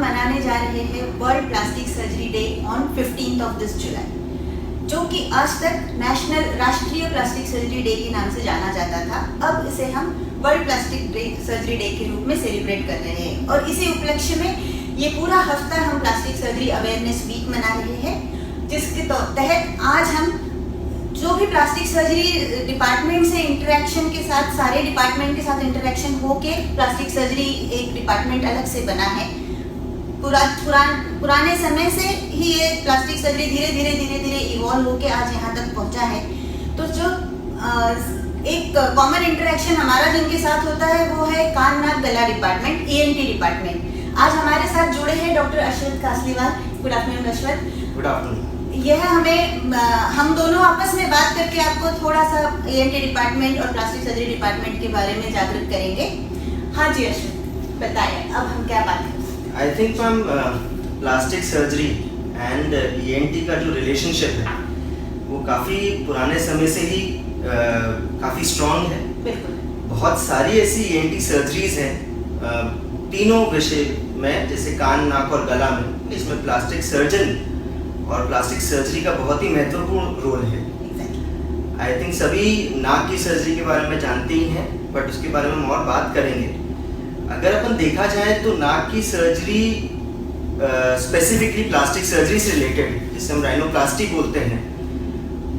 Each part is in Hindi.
मनाने जा रहे हैं world plastic surgery day on 15th of this जुलाई, जो कि आज तक राष्ट्रीय प्लास्टिक सर्जरी डे के नाम से जाना जाता था। अब इसे हम वर्ल्ड प्लास्टिक सर्जरी डे के रूप में सेलिब्रेट कर रहे हैं और इसी उपलक्ष्य में ये पूरा हफ्ता हम प्लास्टिक सर्जरी अवेयरनेस वीक मना रहे हैं, जिसके तहत आज हम जो भी प्लास्टिक सर्जरी डिपार्टमेंट से इंटरेक्शन के साथ, सारे डिपार्टमेंट के साथ इंटरेक्शन होके प्लास्टिक सर्जरी एक डिपार्टमेंट अलग से बना है। पुराने समय से ही ये प्लास्टिक सर्जरी धीरे धीरे इवॉल्व होके आज यहाँ तक पहुँचा है। तो जो एक कॉमन इंटरेक्शन हमारा जिनके साथ होता है वो है कान नाक गला डिपार्टमेंट, ENT डिपार्टमेंट। आज हमारे साथ जुड़े हैं doctor Ashwat Kasliwal. Good afternoon Ashwat. Good afternoon. यह हम दोनों आपस में बात करके आपको थोड़ा सा ENT डिपार्टमेंट और प्लास्टिक सर्जरी डिपार्टमेंट के बारे में जागरूक करेंगे। हाँ जी अश्वत, बताइए अब हम क्या बात करें। I think ma'am plastic surgery and ENT का जो रिलेशनशिप है वो काफ़ी पुराने समय से ही काफ़ी स्ट्रॉन्ग है। बिल्कुल। बहुत सारी ऐसी ENT सर्जरीज हैं तीनों विषय में, जैसे कान नाक और गला में, इसमें प्लास्टिक सर्जन और प्लास्टिक सर्जरी का बहुत ही महत्वपूर्ण रोल है। आई थिंक सभी नाक की सर्जरी के बारे में जानते ही हैं, बट उसके बारे में हम और बात करेंगे। अगर अपन देखा जाए तो नाक की सर्जरी स्पेसिफिकली प्लास्टिक सर्जरी से रिलेटेड, जिसे हम राइनोप्लास्टी बोलते हैं,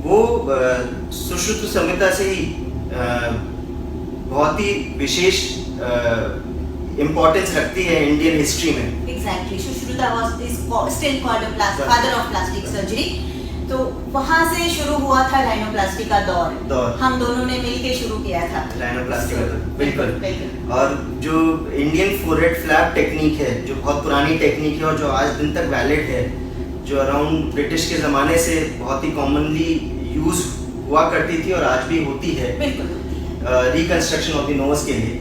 वो सुश्रुत संहिता से ही बहुत ही विशेष इम्पोर्टेंस रखती है इंडियन हिस्ट्री में। Exactly, Sushruta was still called father of plastic surgery. तो वहाँ से शुरू हुआ था राइनोप्लास्टी का दौर। हम दोनों ने मिलके शुरू किया था राइनोप्लास्टी का दौर। बिल्कुल। और जो इंडियन फोरहेड फ्लैप टेक्निक है, जो बहुत पुरानी टेक्निक है और जो आज दिन तक वैलिड है, जो अराउंड ब्रिटिश के ज़माने से बहुत ही कॉमनली यूज हुआ करती थी और आज भी होती है। बिल्कुल। रिकंस्ट्रक्शन ऑफ द नोज के लिए।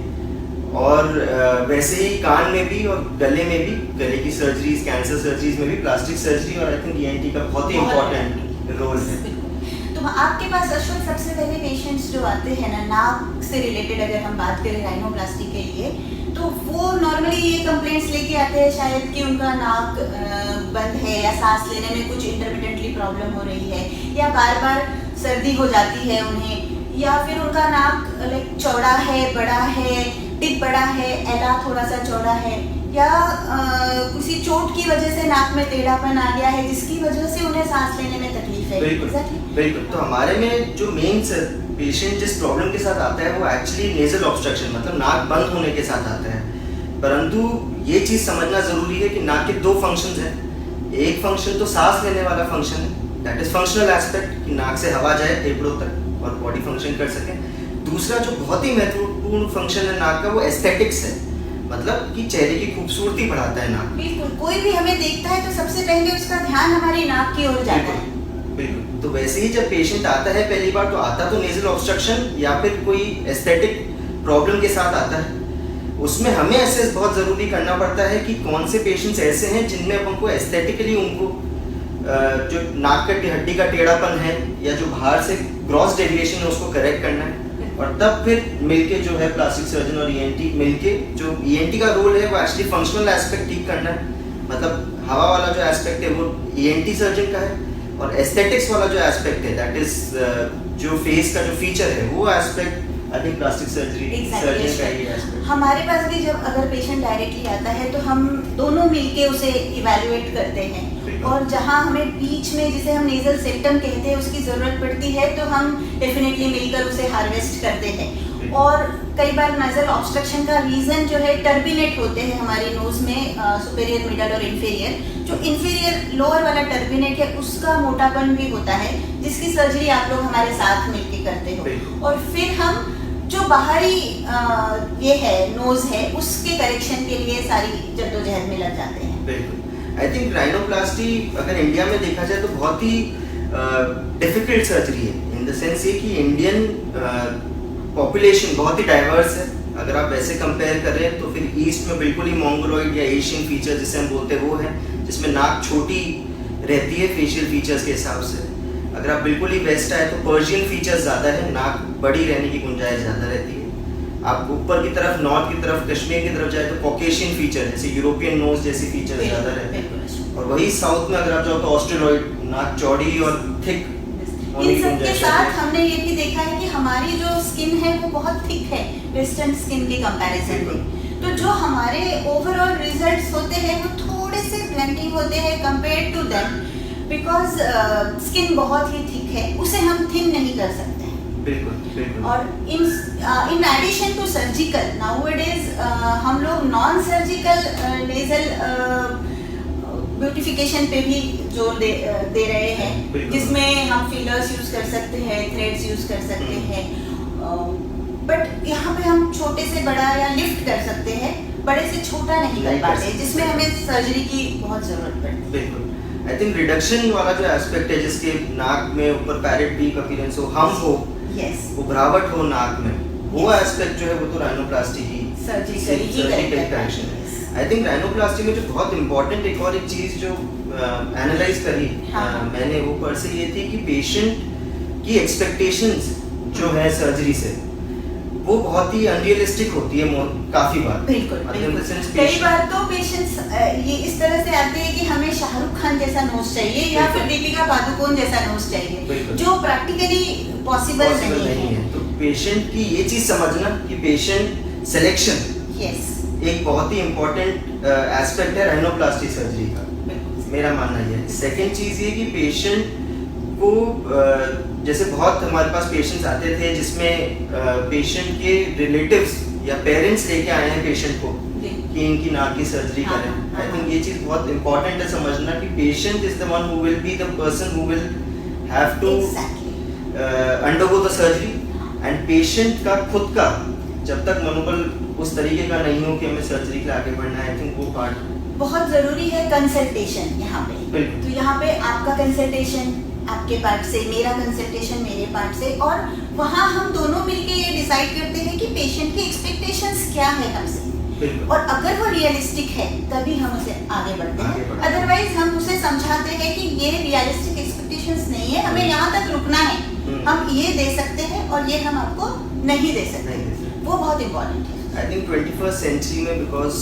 और वैसे ही कान में भी और गले में भी, गले की सर्जरीज, कैंसर सर्जरीज में भी प्लास्टिक सर्जरी और आई थिंक ENT का बहुत ही इम्पोर्टेंट रोल है। तो आपके पास अश्वत सबसे पहले पेशेंट्स जो आते हैं ना नाक से रिलेटेड, अगर हम बात करें राइनोप्लास्टी के लिए, तो वो नॉर्मली ये कंप्लेंट्स लेके आते हैं शायद कि उनका नाक बंद है या सांस लेने में कुछ इंटरमिटेंटली प्रॉब्लम हो रही है, या बार बार सर्दी हो जाती है उन्हें, या फिर उनका नाक लाइक चौड़ा है, बड़ा है, टिप बड़ा है, एला थोड़ा सा चौड़ा है, या किसी चोट की वजह से नाक में टेढ़ापन आ गया है जिसकी वजह से उन्हें सांस लेने में तकलीफ है। बिल्कुल। तो हमारे में जो मेन पेशेंट जिस प्रॉब्लम के साथ आता है वो एक्चुअली नेजल ऑब्स्ट्रक्शन, मतलब नाक बंद होने के साथ आता है। परंतु ये चीज़ समझना ज़रूरी है कि नाक के दो फंक्शंस हैं। एक फंक्शन तो सांस लेने वाला फंक्शन है, दैट इज फंक्शनल एस्पेक्ट, कि नाक से हवा जाए फेफड़ों तक और बॉडी फंक्शन कर सके। दूसरा जो बहुत ही महत्वपूर्ण फंक्शन है नाक का, वो एस्थेटिक्स है, मतलब कि चेहरे की खूबसूरती बढ़ाता है नाक। बिल्कुल। कोई भी हमें देखता है तो सबसे पहले उसका ध्यान हमारी नाक की ओर जाता है। बिल्कुल। तो वैसे ही जब पेशेंट आता है पहली बार, तो आता तो नेजल ऑब्स्ट्रक्शन या फिर कोई एस्थेटिक प्रॉब्लम के साथ आता है। उसमें हमें एसेस बहुत ज़रूरी करना पड़ता है कि कौन से पेशेंट्स ऐसे हैं जिनमें अपन को एस्थेटिकली उनको जो नाक की हड्डी का टेढ़ापन है या जो बाहर से ग्रॉस डेविएशन है उसको करेक्ट करना है, और तब फिर मिलके जो है प्लास्टिक सर्जन और ENT मिलके, जो ENT का रोल है वो एक्चुअली फंक्शनल एस्पेक्ट ठीक करना है, मतलब हवा वाला जो एस्पेक्ट है वो ENT सर्जन का है, और एस्थेटिक्स वाला जो एस्पेक्ट है दैट इज जो फेस का जो फीचर है वो aspect I think plastic surgery surgeon का ही एस्पेक्ट। हमारे पास भी जब अगर पेशेंट डायरेक्टली आता है तो हम दोनों मिलके उसे इवैल्यूएट करते हैं, और जहां हमें बीच में जिसे हम नेजल सेप्टम कहते हैं उसकी ज़रूरत पड़ती है तो हम डेफिनेटली मिलकर उसे हार्वेस्ट करते हैं। और कई बार नेजल ऑब्स्ट्रक्शन का रीज़न जो है टर्बिनेट होते हैं हमारी नोज में, सुपेरियर, मिडल और इन्फीरियर। जो इन्फीरियर लोअर वाला टर्बिनेट है उसका मोटापन भी होता है, जिसकी सर्जरी आप लोग हमारे साथ मिलकर करते हो। और फिर हम जो बाहरी ये है नोज है उसके करेक्शन के लिए सारी जद्दोजहद में लग जाते हैं। बिल्कुल। आई थिंक राइनोप्लास्टी अगर इंडिया में देखा जाए तो बहुत ही डिफिकल्ट सर्जरी है, इन द सेंस ये कि इंडियन पॉपुलेशन बहुत ही डाइवर्स है। अगर आप वैसे कंपेयर करें तो फिर ईस्ट में बिल्कुल ही मोंगोलॉइड या एशियन फीचर जिसे हम बोलते हैं वो है, जिसमें नाक छोटी रहती है फेशियल फीचर्स के हिसाब से। अगर आप बिल्कुल ही वेस्ट आए तो पर्शियन फीचर्स ज़्यादा है, नाक बड़ी रहने की गुंजाइश ज़्यादा रहती है। आप ऊपर की तरफ, नॉर्थ की तरफ, कश्मीर की तरफ जाए तो कॉकेशियन फीचर, जैसे यूरोपियन नोज जैसी फीचर ज़्यादा रहते हैं। और वही साउथ में अगर आप जाओ तो ऑस्ट्रेलॉइड, नाक चौड़ी और थिक। इन सब के साथ हमने ये भी देखा है कि हमारी जो स्किन है वो बहुत थिक है वेस्टर्न स्किन के कंपैरिजन में। तो जो हमारे ओवरऑल रिजल्ट्स होते हैं वो थोड़े से ब्लेंडिंग होते हैं compared to them, because skin बहुत ही थिक है, उसे हम थिन नहीं कर सकते। बिल्कुल। और in addition to surgical nowadays हम लोग नॉन सर्जिकल नेजल ब्यूटिफिकेशन पे भी जोर दे रहे हैं, जिसमें हम फिलर्स यूज कर सकते हैं, थ्रेड्स यूज कर सकते हैं, बट यहाँ पे हम छोटे से बड़ा या लिफ्ट कर सकते हैं, बड़े से छोटा नहीं कर पाते, जिसमें हमें सर्जरी की बहुत जरूरत पड़ती है। बिल्कुल। आई थिंक रिडक्शन वाला जो एस्पेक्ट है, जिसके नाक में ऊपर पैरेट बीक अपीयरेंस हो, हम हो, उभरावट हो नाक में, वो एस्पेक्ट जो है वो तो राइनोप्लास्टी की सर्जिकल करेक्शन है। आई थिंक राइनोप्लास्टी में जो बहुत इंपॉर्टेंट एक चीज जो एनालाइज करी मैंने वो पर से ये थी कि पेशेंट की एक्सपेक्टेशंस जो है सर्जरी से वो बहुत ही अनरियलिस्टिक होती है काफी बार। बिल्कुल। कई बार तो पेशेंट्स ये इस तरह से आते हैं कि हमें शाहरुख खान जैसा नोज चाहिए या फिर दीपिका पादुकोण जैसा नोज चाहिए, जो प्रैक्टिकली पॉसिबल नहीं है। तो पेशेंट की ये चीज समझना कि पेशेंट सिलेक्शन एक बहुत ही इम्पोर्टेंट एस्पेक्ट है राइनोप्लास्टी सर्जरी का, मेरा मानना ये है। सेकेंड चीज़ ये कि पेशेंट को जैसे बहुत हमारे पास पेशेंट्स आते थे जिसमें पेशेंट के रिलेटिव्स या पेरेंट्स लेके आए हैं पेशेंट को कि इनकी नाक की सर्जरी करें। आई थिंक ये चीज़ बहुत इंपॉर्टेंट है समझना कि patient is the one who will be the person who will have to undergo the surgery, and patient का खुद का जब तक मनोबल उस तरीके का नहीं हो कि हमें सर्जरी के आगे बढ़ना है, आई थिंक वो पार्ट बहुत जरूरी है। कंसल्टेशन यहाँ पे, तो यहाँ पे आपका कंसल्टेशन आपके पार्ट से, मेरा कंसल्टेशन मेरे पार्ट से, और वहाँ हम दोनों मिलके ये डिसाइड करते हैं कि पेशेंट की एक्सपेक्टेशंस क्या है हमसे, और अगर वो रियलिस्टिक है तभी हम उसे आगे बढ़ते हैं। अदरवाइज हम उसे समझाते हैं कि ये रियलिस्टिक एक्सपेक्टेशंस नहीं है, हमें यहाँ तक रुकना है, हम ये दे सकते हैं और ये हम आपको नहीं दे सकते। वो बहुत इम्पोर्टेंट है। आई थिंक 21st सेंचुरी में बिकॉज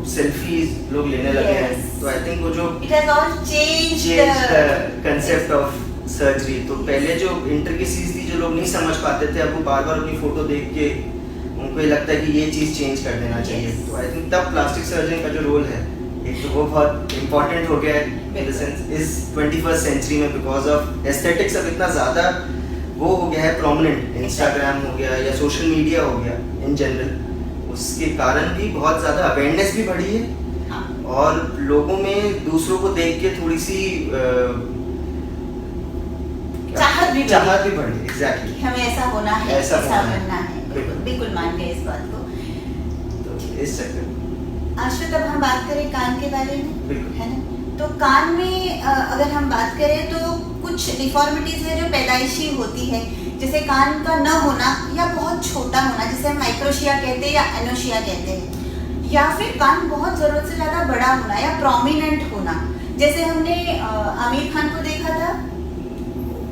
सेल्फीज लोग लेने लगे हैं, तो आई थिंक वो जो it has all changed the concept of surgery. तो पहले जो इंट्रिकेसीज थी जो लोग नहीं समझ पाते थे, अब वो बार बार अपनी फोटो देख के उनको ये लगता है कि ये चीज़ चेंज कर देना चाहिए। तो आई थिंक तब प्लास्टिक सर्जरी का जो रोल है एक तो वो बहुत इम्पोर्टेंट हो गया है इन द सेंस इस 21st सेंचुरी में, बिकॉज ऑफ एस्थेटिक्स अब इतना ज़्यादा वो हो गया है प्रोमिनेंट, इंस्टाग्राम हो गया या सोशल मीडिया हो गया इन जनरल, उसके कारण भी बहुत ज़्यादा अवेयरनेस भी बढ़ी है और लोगों में दूसरों को देख के थोड़ी सी चाहत भी बढ़ी। एग्जैक्टली, हमें ऐसा होना है, ऐसा बनना है। बिल्कुल मान गए इस बात को। तो इस चक्कर आश्रित, अब हम बात करें कान के बारे में, है ना? तो कान में अगर हम बात करें तो कुछ डिफॉर्मिटीज है जो पैदाइशी होती है, जैसे कान का न होना या बहुत छोटा होना, जिसे हम माइक्रोशिया कहते हैं या एनोशिया कहते हैं, या फिर कान बहुत जरूरत से ज्यादा बड़ा होना या प्रोमिनेंट होना। जैसे हमने आमिर खान को देखा था,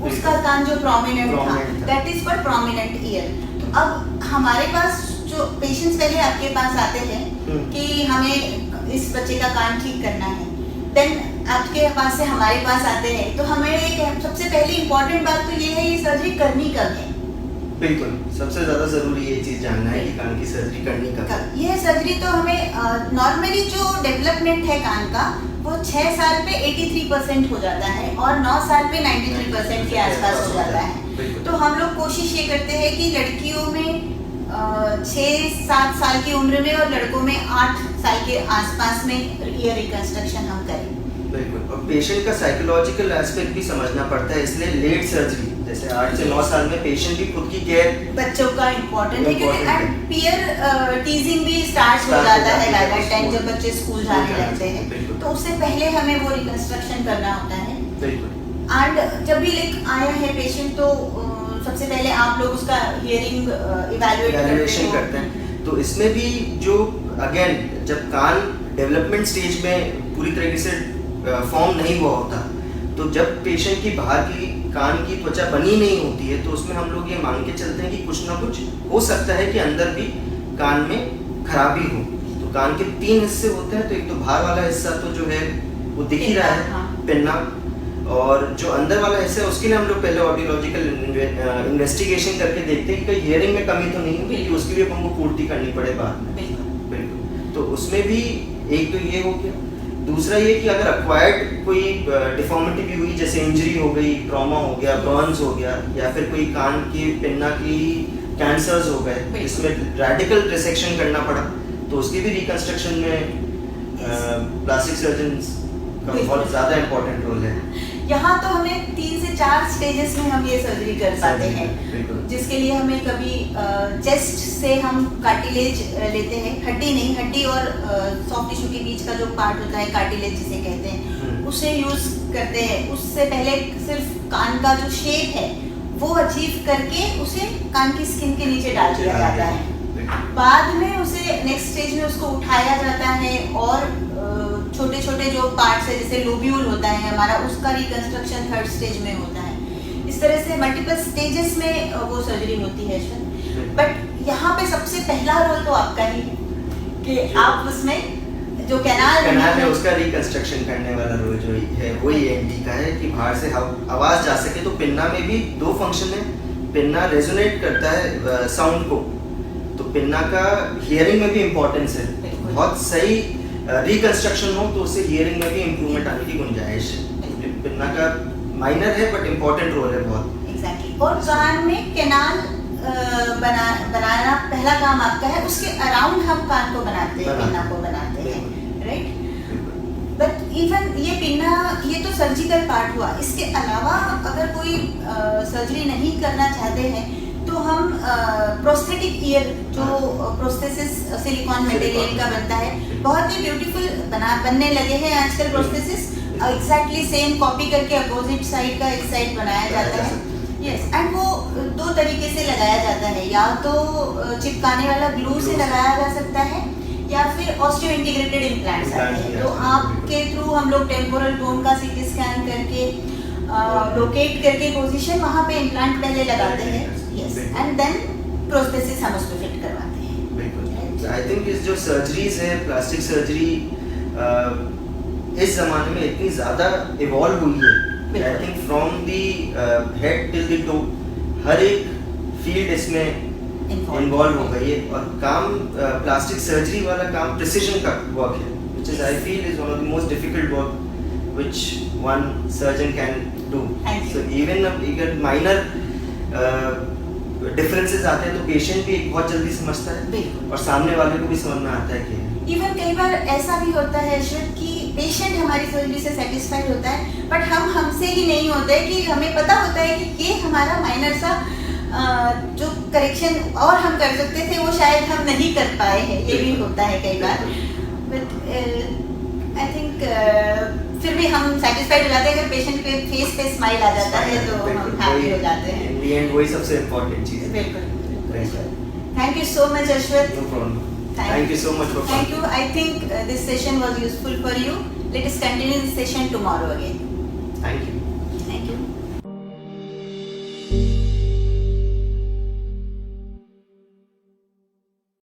उसका कान जो प्रोमिनेंट था, that is for prominent year. तो अब हमारे पास जो पेशेंट्स पहले आपके पास आते हैं कि हमें इस बच्चे का कान ठीक करना है, देन आपके पास से हमारे पास आते हैं, तो हमें सबसे पहली इंपॉर्टेंट बात तो ये है ये सर्जरी करनी कब है। बिल्कुल, सबसे ज्यादा जरूरी ये चीज जानना है कि कान की सर्जरी करनी कब है। ये सर्जरी तो हमें नॉर्मली जो डेवलपमेंट है कान का वो 6 साल पे 83% हो जाता है और 9 साल पे 93% के आसपास हो जाता है। तो हम लोग कोशिश ये करते हैं कि लड़कियों में 6-7 साल की उम्र में और लड़कों में 8 साल के आसपास में ईयर रिकंस्ट्रक्शन हम करें। बिल्कुल, और पेशेंट का साइकोलॉजिकल एस्पेक्ट भी समझना पड़ता है, इसलिए लेट सर्जरी जैसे 8 से 9 साल में पेशेंट भी खुद की केयर बच्चों का इम्पोर्टेंट है, क्योंकि पीयर टीजिंग भी स्टार्ट हो जाता है बाय दैट टाइम जब बच्चे स्कूल जाने लगते हैं, तो उससे पहले हमें वो रिकंस्ट्रक्शन करना होता है। एंड जब भी आया है पेशेंट तो सबसे पहले आप लोग उसका हियरिंग इवैल्यूएशन करते हैं। तो इसमें भी जो अगेन जब कान डेवलपमेंट स्टेज में पूरी तरीके से फॉर्म नहीं हुआ होता, तो जब पेशेंट की बाहर की कान की त्वचा बनी नहीं होती है तो उसमें हम लोग ये मान के चलते हैं कि कुछ ना कुछ हो सकता है कि अंदर भी कान में खराबी हो। तो कान के 3 हिस्से होते हैं, तो एक तो बाहर वाला हिस्सा तो जो है वो दिख ही रहा है, पिन्ना, और जो अंदर वाला हिस्सा है उसके लिए हम लोग पहले ऑडियोलॉजिकल इन्वेस्टिगेशन करके देखते हैं कि कहीं हियरिंग में कमी तो नहीं है, क्योंकि उसके लिए हमको पूर्ति करनी पड़े बाद में। बिल्कुल। तो उसमें भी एक तो ये हो गया, दूसरा ये कि अगर एक्वायर्ड कोई डिफॉर्मिटी भी हुई, जैसे इंजरी हो गई, ट्रॉमा हो गया, बर्न्स हो गया, या फिर कोई कान की पिन्ना की कैंसर्स हो गए जिसमें रेडिकल रिसेक्शन करना पड़ा, तो उसकी भी रिकंस्ट्रक्शन में प्लास्टिक सर्जन्स का बहुत ज़्यादा इम्पोर्टेंट रोल है। यहाँ तो हमें 3 से 4 स्टेजेस में हम ये सर्जरी कर पाते हैं, जिसके लिए हमें कभी चेस्ट से हम कार्टिलेज लेते हैं, हड्डी नहीं, हड्डी और सॉफ्ट टिश्यू के बीच का जो पार्ट होता है कार्टिलेज जिसे कहते हैं, उसे यूज करते हैं। उससे पहले सिर्फ कान का जो शेप है वो अचीव करके उसे कान की स्किन के नीचे डाल दिया जाता है। बाद में उसे नेक्स्ट स्टेज में उसको उठाया जाता है और छोटे छोटे जो पार्ट्स है जैसे लोब्यूल होता है हमारा, उसका रिकंस्ट्रक्शन 3rd स्टेज में होता है। इस तरह से मल्टीपल स्टेजेस में वो सर्जरी होती है। बट यहाँ पे सबसे पहला रोल तो आपका ही है कि आप उसमें जो कैनाल है उसका रिकंस्ट्रक्शन करने वाला रोल जो है वो ENT का है कि बाहर से आवाज जा सके। तो पिन्ना में भी 2 फंक्शन है, पिन्ना रेजोनेट करता है साउंड को, तो पिन्ना का हियरिंग में भी इम्पोर्टेंस है। बहुत सही रिकंस्ट्रक्शन हो तो उससे हियरिंग में भी इम्प्रूवमेंट आने की गुंजाइश है। पिन्ना का माइनर है बट इम्पोर्टेंट रोल है बहुत। एग्जैक्टली। और कान में कैनाल बनाना पहला काम आपका है, उसके अराउंड हम कान को बनाते हैं, पिन्ना को बनाते हैं, राइट। बट इवन ये पिन्ना, ये तो सर्जिकल पार्ट हुआ। इसके अलावा अगर कोई सर्जरी नहीं करना चाहते हैं तो हम प्रोस्थेटिक ईयर जो प्रोस्थेसिस सिलिकॉन मटेरियल का बनता है, बहुत ही ब्यूटीफुल बनने लगे हैं आजकल प्रोस्थेसिस। एग्जैक्टली सेम कॉपी करके अपोजिट साइड का एक साइड बनाया जाता है। यस, एंड वो 2 तरीके से लगाया जाता है, या तो चिपकाने वाला ग्लू से लगाया जा सकता है या फिर ऑस्टियो इंटीग्रेटेड इम्प्लांट्स आते हैं। तो आपके थ्रू हम लोग टेम्पोरल बोन का CT स्कैन करके लोकेट करके पोजीशन वहाँ पे इम्प्लांट पहले लगाते हैं। यस, एंड देन प्रोस्थेसिस हम उसको फिट करवाते हैं। बिल्कुल। आई थिंक इस जो सर्जरीज है, प्लास्टिक सर्जरी इस जमाने में इतनी ज़्यादा इवॉल्व हुई है। I think from the head till the toe हर एक फील्ड इसमें इन्वॉल्व हो गई है, और काम प्लास्टिक सर्जरी वाला काम प्रिसिजन का वर्क है, which is I feel is one of the most difficult work which one surgeon can do. So even अगर minor डिफरेंसेस आते हैं तो पेशेंट भी बहुत जल्दी समझता है और सामने वाले को भी समझ में आता है कि इवन कई बार ऐसा भी होता है कि पेशेंट हमारी सर्जरी से सेटिस्फाइड होता है, बट हम हमसे ही नहीं होते कि हमें पता होता है कि ये हमारा माइनर सा जो करेक्शन और हम कर सकते थे वो शायद हम नहीं कर पाए हैं, ये भी होता है कई बार। बट आई थिंक फिर भी हम सेटिस्फाइड हो जाते हैं अगर पेशेंट के फेस पे स्माइल आ जाता है तो हम हैप्पी हो जाते हैं। इन द एंड वही सबसे इम्पोर्टेंट चीज है। बिल्कुल। Thank you so much Ashwat. No problem. Thank you so much for coming. Thank you. I think this session was useful for you. Let us continue this session tomorrow again. Thank you.